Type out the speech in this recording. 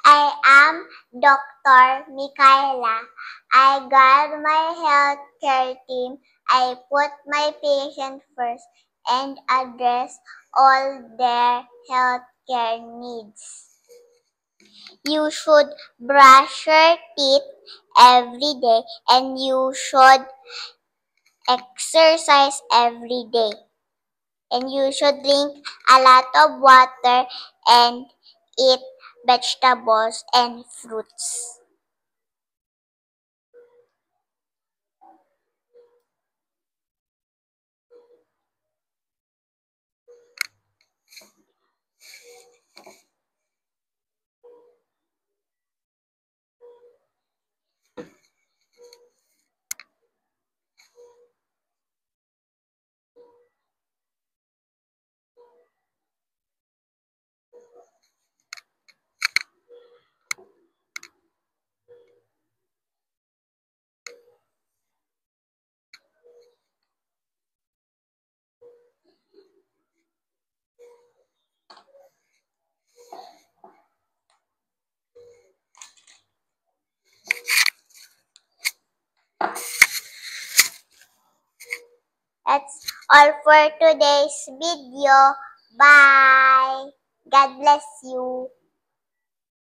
I am Dr. Michaela. I guide my healthcare team. I put my patient first and address all their healthcare needs. You should brush your teeth every day and you should exercise every day. And you should drink a lot of water and eat vegetables and fruits. That's all for today's video. Bye. God bless you.